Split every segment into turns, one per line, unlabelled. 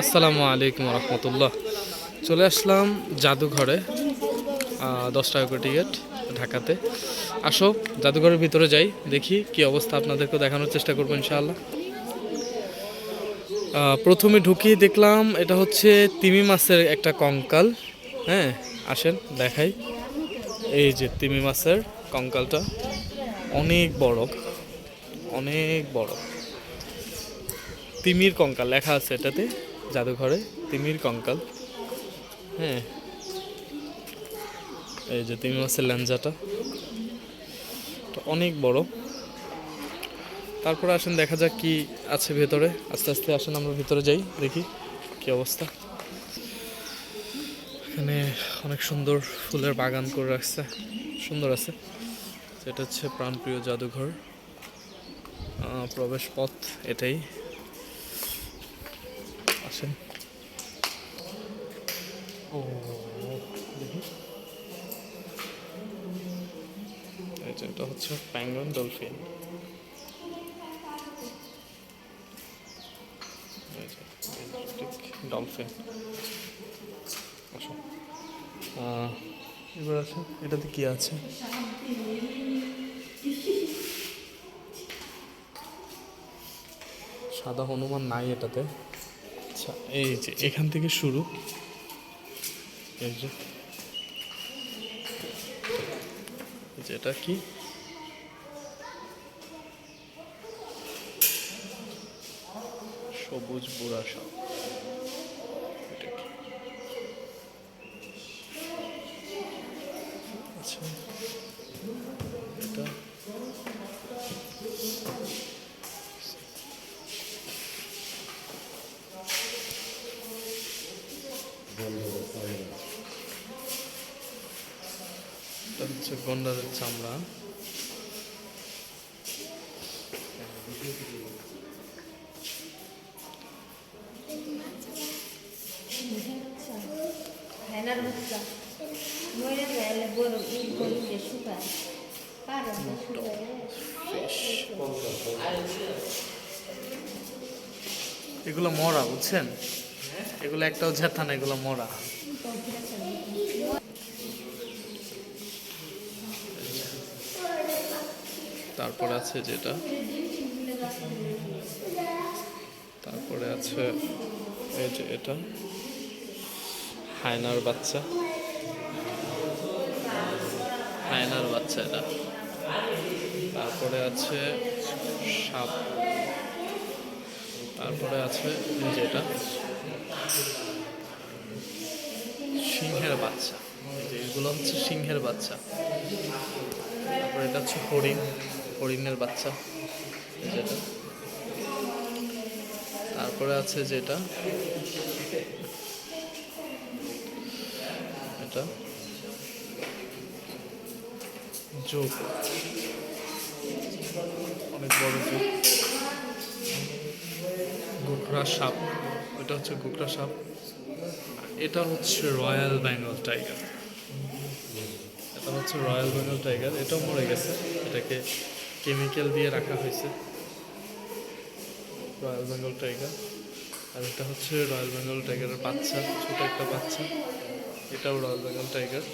আসসালামু আলাইকুম রহমতুল্লাহ। চলে আসলাম জাদুঘরে। 10 টাকা করে টিকিট ঢাকাতে। আসো জাদুঘরের ভিতরে যাই, দেখি কি অবস্থা, আপনাদেরকে দেখানোর চেষ্টা করবো ইনশাআল্লাহ। প্রথমে ঢুকিয়ে দেখলাম এটা হচ্ছে তিমি মাছের একটা কঙ্কাল। হ্যাঁ, আসেন দেখাই। এই যে তিমি মাছের কঙ্কালটা অনেক বড়, অনেক বড়। তিমির কঙ্কাল লেখা আছে এটাতে, জাদুঘরে তিমির কঙ্কাল। হ্যাঁ, এই যে তিমি মাছের ল্যাঞ্জাটা অনেক বড়। তারপরে আসেন দেখা যাক কি আছে ভেতরে। আস্তে আস্তে আসেন আমরা ভিতরে যাই, দেখি কি অবস্থা। এখানে অনেক সুন্দর ফুলের বাগান করে রাখছে, সুন্দর আছে। এটা হচ্ছে প্রাণপ্রিয় জাদুঘর, প্রবেশ পথ এটাই। আসেন। ও দেখি, এটা হচ্ছে প্যাঙ্গুইন ডলফিন। ডলফিন। এবার আছে এটাতে কি আছে, সাদা হনুমান নাই এটাতে। আচ্ছা, এই যে এখান থেকে শুরু। এই যে এটা কি, সবুজ বুড়া সাপ। এটা কি? আচ্ছা, এটা হচ্ছে গন্ডারের চামড়া। এগুলো মরা, বুঝছেন, এগুলো একটাও ঝেথা না, এগুলো মরা। তারপরে আছে যেটা, তারপরে আছে এই যে এটা হায়নার বাচ্চা, হায়নার বাচ্চা এটা। তারপরে আছে সাপ। তারপরে আছে যেটা সিংহের বাচ্চা। এই যে এগুলো হচ্ছে সিংহের বাচ্চা। তারপরে এটা হচ্ছে হরিণ, হরিণের বাচ্চা যেটা। তারপরে আছে যেটা, এটা যোগ, অনেক বড় যোগ। গোখরা সাপ, ওইটা হচ্ছে গোখরা সাপ। এটা হচ্ছে রয়্যাল বেঙ্গল টাইগার। এটা হচ্ছে রয়্যাল বেঙ্গল টাইগার, এটাও মরে গেছে, এটাকে কেমিক্যাল দিয়ে রাখা হয়েছে। Royal Bengal tiger. আর এটা হচ্ছে রয়্যাল বেঙ্গল টাইগারের বাচ্চা, ছোট একটা বাচ্চা, এটাও রয়্যাল বেঙ্গল টাইগার।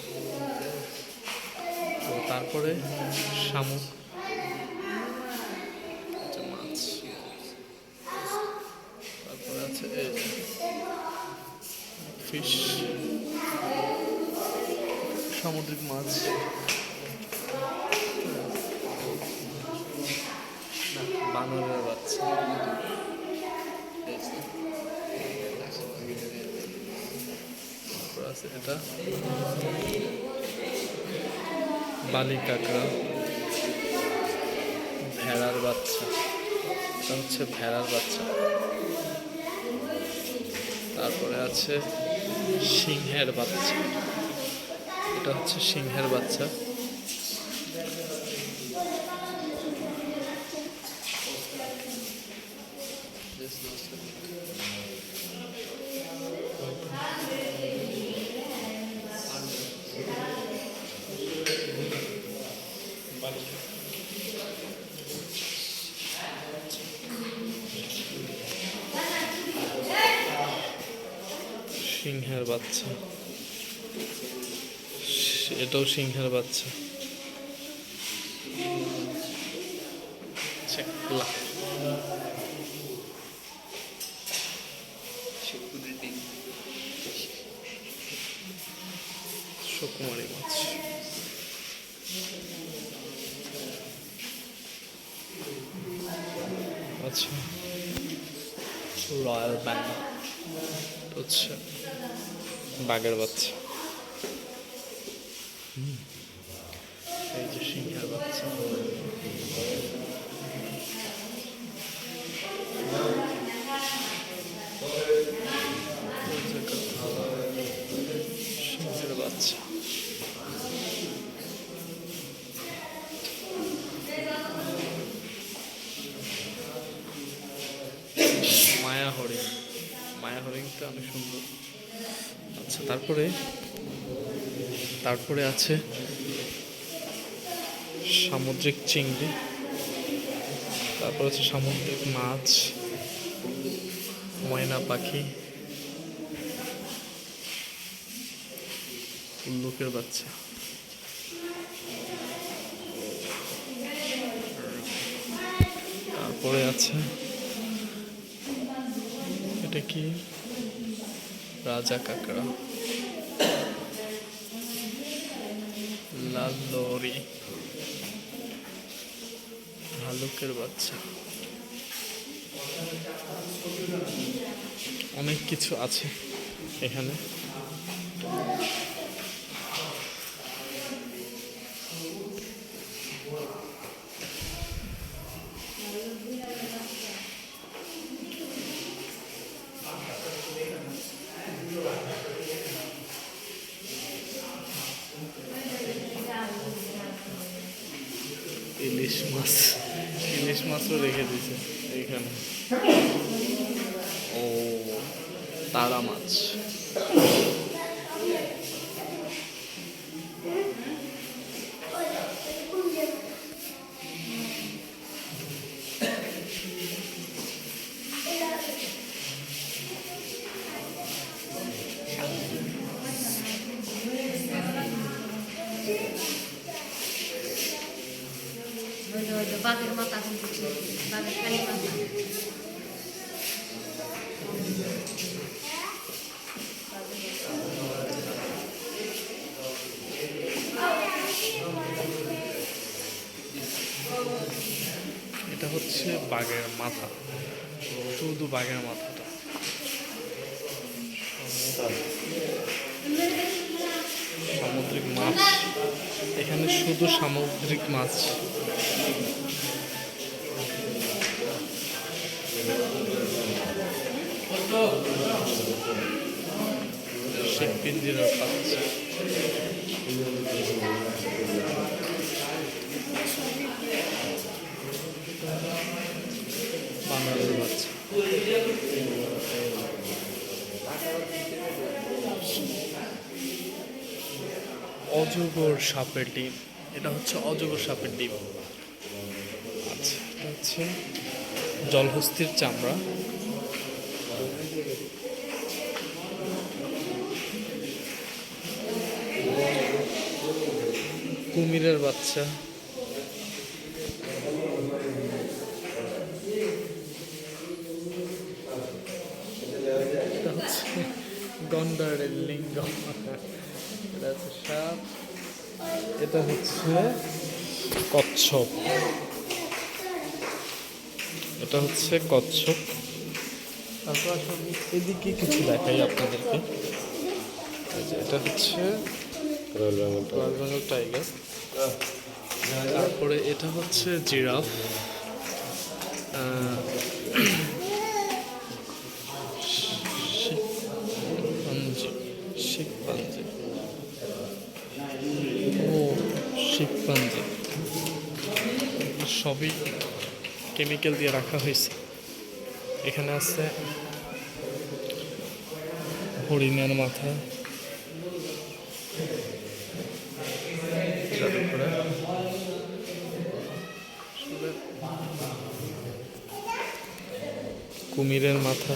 তো তারপরে শামুক, মাছ। তারপরে আছে ফিশ, সামুদ্রিক মাছ। বানরের বাচ্চা। তারপর আছে এটা বালি কাঁকড়া, ভেড়ার বাচ্চা। এটা হচ্ছে ভেড়ার বাচ্চা। তারপরে আছে সিংহের বাচ্চা, এটা হচ্ছে সিংহের বাচ্চা। সিংহের বাচ্চা, এটাও সিংহের বাচ্চা। চেকলা, সুকুমারী মাছ। আচ্ছা, রয়্যাল বেঙ্গল হচ্ছে বাঘের বাচ্চা। এই যে সিংহের বাচ্চা। সিংহের বাচ্চা, মায়া হরিণ, মায়া হরিণটা অনেক সুন্দর। আচ্ছা, তারপরে আছে সামুদ্রিক চিংড়ি, তারপর আছে সামুদ্রিক মাছ, ময়না পাখি, উল্লুকের বাচ্চা, তারপরে আছে এটা কি, রাজা কাঁকড়া, লাল লরি, ভালুকের বাচ্চা, অনেক কিছু আছে এখানে। ইলিশ মাছ, ইলিশ মাছও রেখে দিয়েছে এইখানে। ও, তারা মাছ,
বাঘের মাথা, বাঘের খালি মাথা।
এটা হচ্ছে বাঘের মাথা, শুধু বাঘের মাথাটা। সামুদ্রিক মাছ, এখানে শুধু সামুদ্রিক মাছ। শিখ পিঞ্জিরার বাচ্চা, বানরের বাচ্চা, অজগর সাপের ডিম, এটা হচ্ছে অজগর সাপের ডিম। আচ্ছা, এটা হচ্ছে জলহস্তির চামড়া, কুমিরের বাচ্চা, এটা হচ্ছে গন্ডারের লিঙ্গ, এটা হচ্ছে সাপ, এটা হচ্ছে কচ্ছপ, এটা হচ্ছে কচ্ছপ। তারপর আসলে এদিকে কিছু দেখাই আপনাদেরকে। এটা হচ্ছে রয়্যাল বেঙ্গল টাইগার, তারপরে এটা হচ্ছে জিরাফ, শিখপাঞ্জি, ও শিখপাঞ্জি, সবই কেমিক্যাল দিয়ে রাখা হয়েছে। এখানে আছে হরিণের মাথা, কুমিরের মাথা,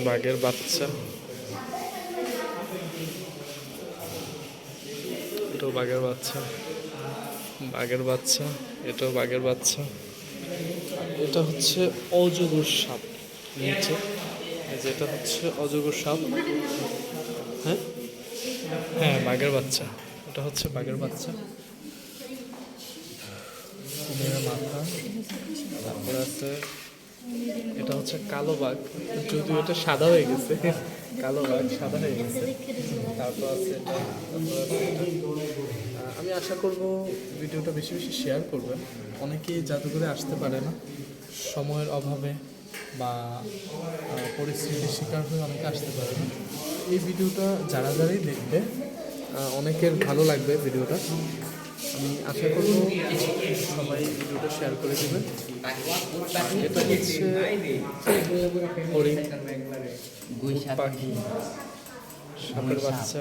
বাঘের বাচ্চা, এটাও বাঘের বাচ্চা, বাঘের বাচ্চা, এটাও বাঘের বাচ্চা। এটা হচ্ছে অজগর সাপ নিচে, এই যে এটা হচ্ছে অজগর সাপ। হ্যাঁ হ্যাঁ, বাঘের বাচ্চা, এটা হচ্ছে বাঘের বাচ্চা। কুমিরের মাথা, তারপরে আছে এটা হচ্ছে কালো বাঘ, যদিও এটা সাদা হয়ে গেছে, কালো বাঘ সাদা হয়ে গেছে। তারপর আছে এটা, তারপর আছে এটা। আমি আশা করব ভিডিওটা বেশি বেশি শেয়ার করবেন। অনেকেই জাদুঘরে আসতে পারে না সময়ের অভাবে বা পরিস্থিতির শিকার হয়ে অনেকে আসতে পারে না। এই ভিডিওটা যারা যারাই দেখবে অনেকের ভালো লাগবে ভিডিওটা। আমি আশা করব সবাই ভিডিওটা শেয়ার করে দেবেন। এটা হচ্ছে হরিণ, উট পাখি, সাপের বাচ্চা।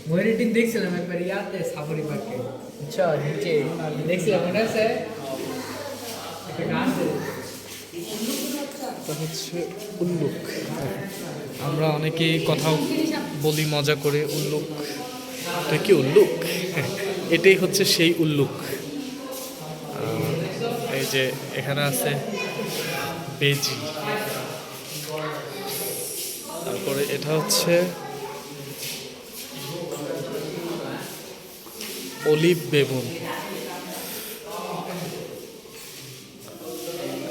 ময়ূরটি দেখছিলাম একবার ইয়াতে সাবরি পার্কে, আচ্ছা নিচে দেখছিলাম, মনে আছে একটা গান আছে।
এটা হচ্ছে উল্লুক। আমরা অনেকেই কথা বলি মজা করে, উল্লুক, এটা কি উল্লুক? এটাই হচ্ছে সেই উল্লুক। এই যে এখানে আছে বেজি, তারপরে এটা হচ্ছে অলিভ বেগুন,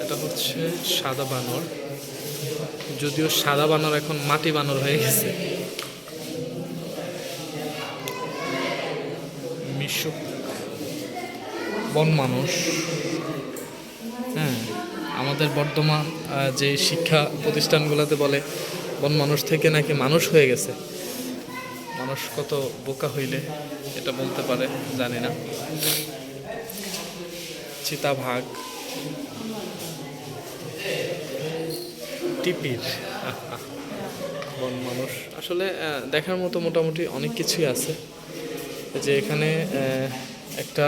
এটা হচ্ছে সাদা বানর, যদিও সাদা বানর এখন মাটি বানর হয়ে গেছে। মিশুক, বন মানুষ। হ্যাঁ, আমাদের বর্তমান যে শিক্ষা প্রতিষ্ঠানগুলোতে বলে বন মানুষ থেকে নাকি মানুষ হয়ে গেছে। মানুষ কত বোকা হইলে এটা বলতে পারে জানি না। চিতাবাঘ, টিপির, বন মানুষ। আসলে দেখার মতো মোটামুটি অনেক কিছুই আছে। যে এখানে একটা,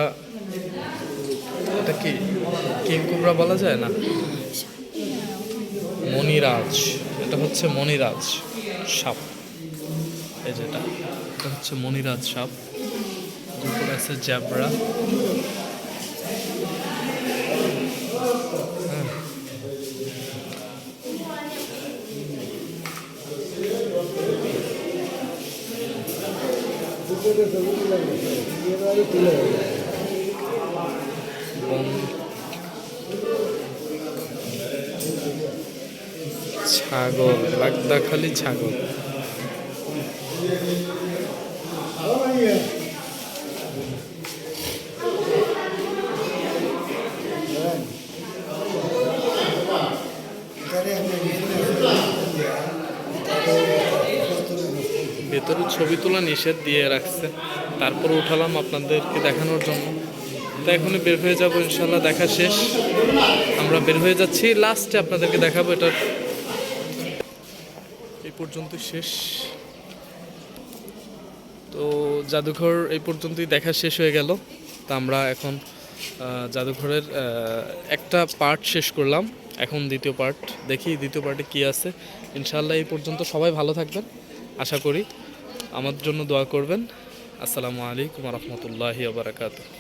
এটা কি কিং কোবরা বলা যায় না, মণিরাজ, এটা হচ্ছে মণিরাজ সাপ। এই যেটা, এটা হচ্ছে মণিরাজ সাপ। উপরে আছে জ্যাবরা। হ্যাঁ, ছাগল, বাগদাখালি ছাগল। ভেতরে ছবি তোলা নিষেধ দিয়ে রাখছে, তারপর উঠালাম আপনাদেরকে দেখানোর জন্য। তো এখনই বের হয়ে যাবো ইনশাল্লাহ, দেখা শেষ, আমরা বের হয়ে যাচ্ছি। লাস্টে আপনাদেরকে দেখাবো, এটা এই পর্যন্ত শেষ। তো জাদুঘর এই পর্যন্তই দেখা শেষ হয়ে গেল। তা আমরা এখন জাদুঘরের একটা পার্ট শেষ করলাম, এখন দ্বিতীয় পার্ট দেখি, দ্বিতীয় পার্টে কী আছে। ইনশাআল্লাহ এই পর্যন্ত সবাই ভালো থাকবেন, আশা করি আমার জন্য দোয়া করবেন। আসসালামু আলাইকুম ওয়া রাহমাতুল্লাহি ওয়া বারাকাতুহু।